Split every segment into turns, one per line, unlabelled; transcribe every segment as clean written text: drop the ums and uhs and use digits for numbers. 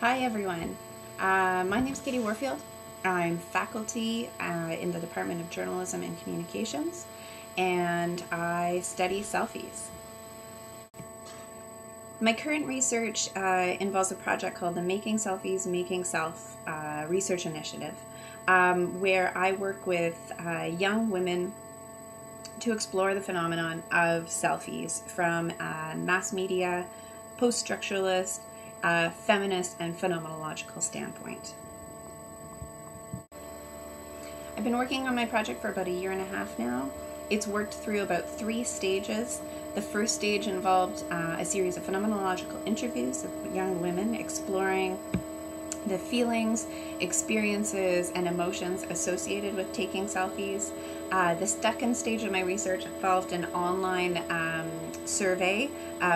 Hi everyone, my name is Katie Warfield. I'm faculty in the Department of Journalism and Communications, and I study selfies. My current research involves a project called the Making Selfies, Making Self Research Initiative, where I work with young women to explore the phenomenon of selfies from a mass media, post-structuralist, feminist, and phenomenological standpoint. I've been working on my project for about a year and a half now. It's worked through about 3 stages. The first stage involved a series of phenomenological interviews of young women exploring the feelings, experiences, and emotions associated with taking selfies. The second stage of my research involved an online survey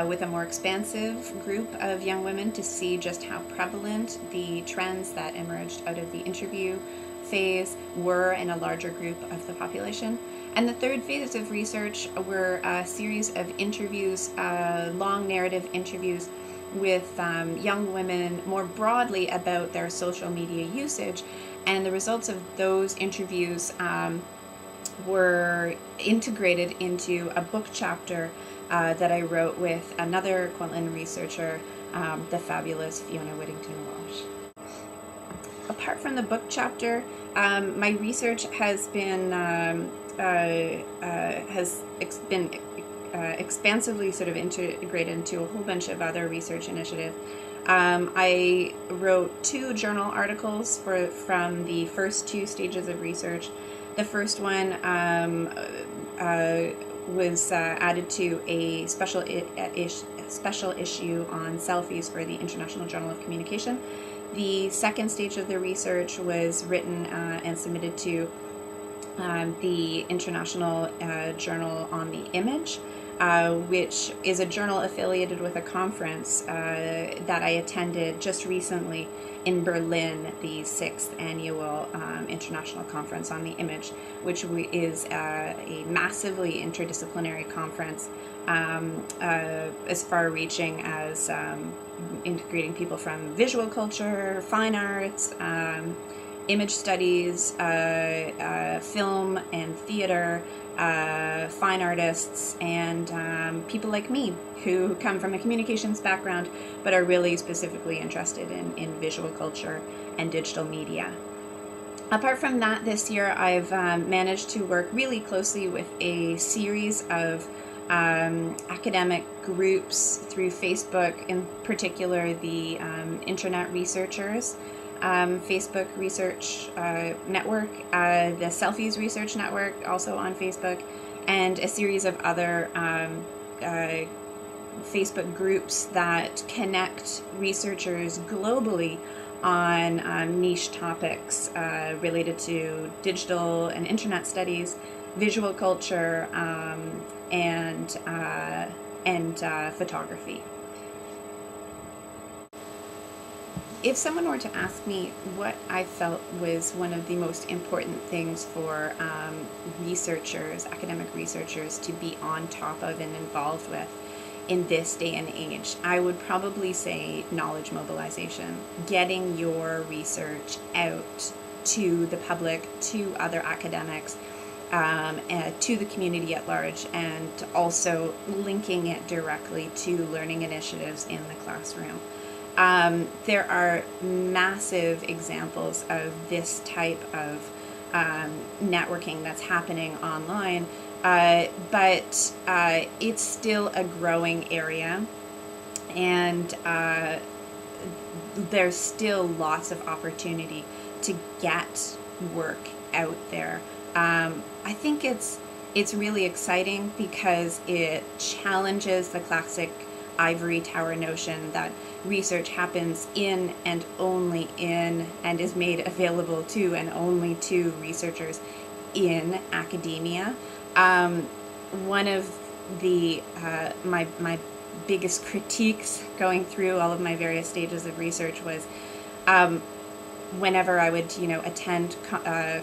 with a more expansive group of young women to see just how prevalent the trends that emerged out of the interview phase were in a larger group of the population. And the third phase of research were a series of interviews, long narrative interviews with young women more broadly about their social media usage, and the results of those interviews were integrated into a book chapter that I wrote with another Quintland researcher, the fabulous Fiona Whittington-Walsh. Apart from the book chapter, my research has been expansively sort of integrated into a whole bunch of other research initiatives. I wrote 2 journal articles from the first 2 stages of research. The first one was added to a special issue on selfies for the International Journal of Communication. The second stage of the research was written and submitted to the International Journal on the Image, which is a journal affiliated with a conference that I attended just recently in Berlin, the 6th annual International Conference on the Image, which is a massively interdisciplinary conference as far-reaching as integrating people from visual culture, fine arts, image studies, film and theater, fine artists, and people like me who come from a communications background but are really specifically interested in visual culture and digital media. Apart from that, this year I've managed to work really closely with a series of academic groups through Facebook, in particular the Internet Researchers Facebook Research Network, the Selfies Research Network, also on Facebook, and a series of other Facebook groups that connect researchers globally on niche topics related to digital and internet studies, visual culture, and photography. If someone were to ask me what I felt was one of the most important things for researchers, academic researchers, to be on top of and involved with in this day and age, I would probably say knowledge mobilization, getting your research out to the public, to other academics, to the community at large, and also linking it directly to learning initiatives in the classroom. There are massive examples of this type of networking that's happening online, but it's still a growing area, and there's still lots of opportunity to get work out there. I think it's really exciting because it challenges the classic ivory tower notion that research happens in and only in, and is made available to and only to researchers in academia. One of the my biggest critiques going through all of my various stages of research was whenever I would, attend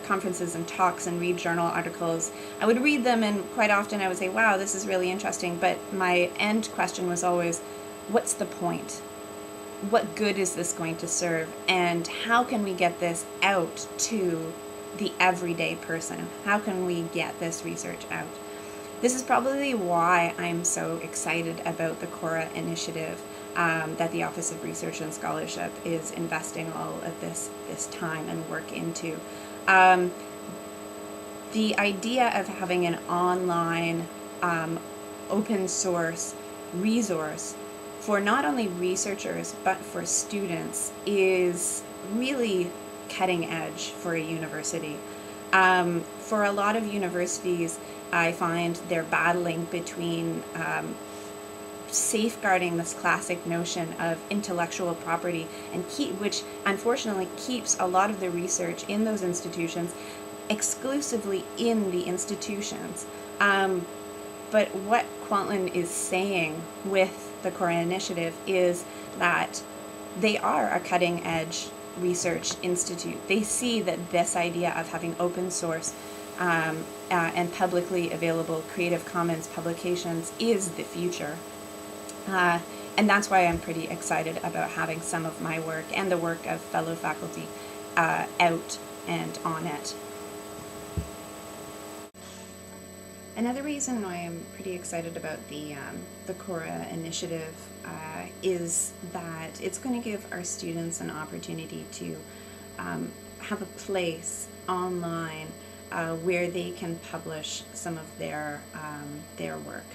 conferences and talks and read journal articles, I would read them, and quite often I would say, wow, this is really interesting, but my end question was always, what's the point? what good is this going to serve, and how can we get this out to the everyday person? How can we get this research out? This is probably why I'm so excited about the KORA initiative that the Office of Research and Scholarship is investing all of this time and work into. The idea of having an online open source resource for not only researchers but for students is really cutting edge for a university. For a lot of universities, I find they're battling between safeguarding this classic notion of intellectual property, and which unfortunately keeps a lot of the research in those institutions exclusively in the institutions. But what Kwantlen is saying with the KORA initiative is that they are a cutting edge research institute. They see that this idea of having open source and publicly available Creative Commons publications is the future. And that's why I'm pretty excited about having some of my work and the work of fellow faculty out and on it. Another reason why I'm pretty excited about the KORA initiative is that it's going to give our students an opportunity to have a place online where they can publish some of their work.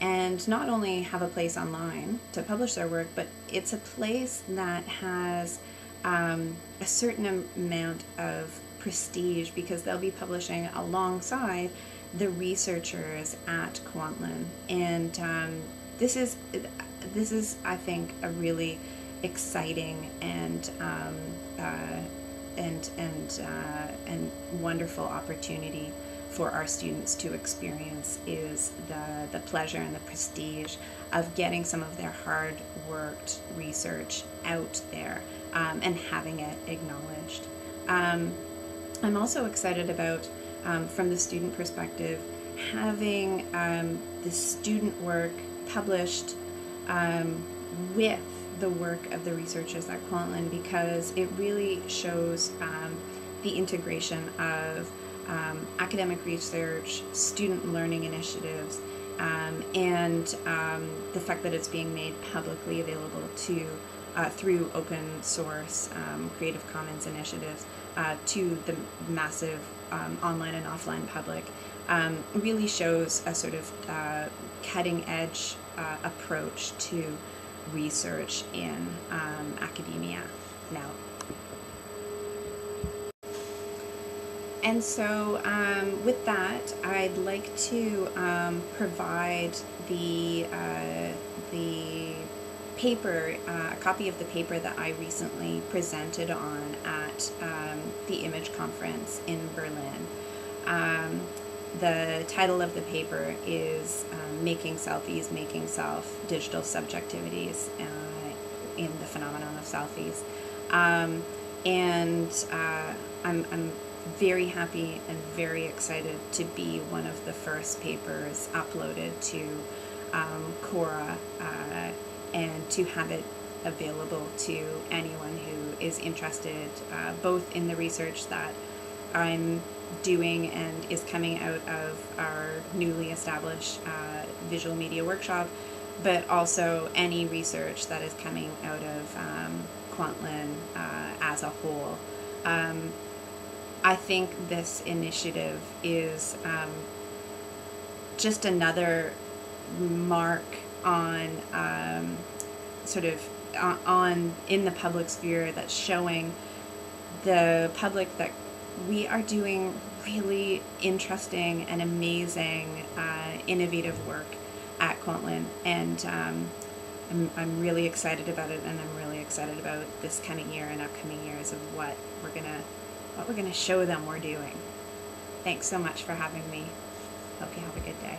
And not only have a place online to publish their work, but it's a place that has a certain amount of prestige because they'll be publishing alongside the researchers at Kwantlen. And this is, I think, a really exciting and wonderful opportunity for our students to experience, is the pleasure and the prestige of getting some of their hard-worked research out there and having it acknowledged. I'm also excited about, from the student perspective, having the student work published with the work of the researchers at Kwantlen, because it really shows the integration of academic research, student learning initiatives, and the fact that it's being made publicly available to through open source Creative Commons initiatives to the massive online and offline public really shows a sort of cutting edge approach to research in academia now. And so with that, I'd like to provide the paper, a copy of the paper that I recently presented on at the Image Conference in Berlin. The title of the paper is Making Selfies, Making Self, Digital Subjectivities in the Phenomenon of Selfies. I'm very happy and very excited to be one of the first papers uploaded to KORA and to have it available to anyone who is interested both in the research that I'm doing and is coming out of our newly established visual media workshop, but also any research that is coming out of Kwantlen as a whole. I think this initiative is just another mark on in the public sphere that's showing the public that we are doing really interesting and amazing innovative work at Kwantlen, and I'm really excited about it, and I'm really excited about this coming year and upcoming years of what we're gonna show them we're doing. Thanks so much for having me. Hope you have a good day.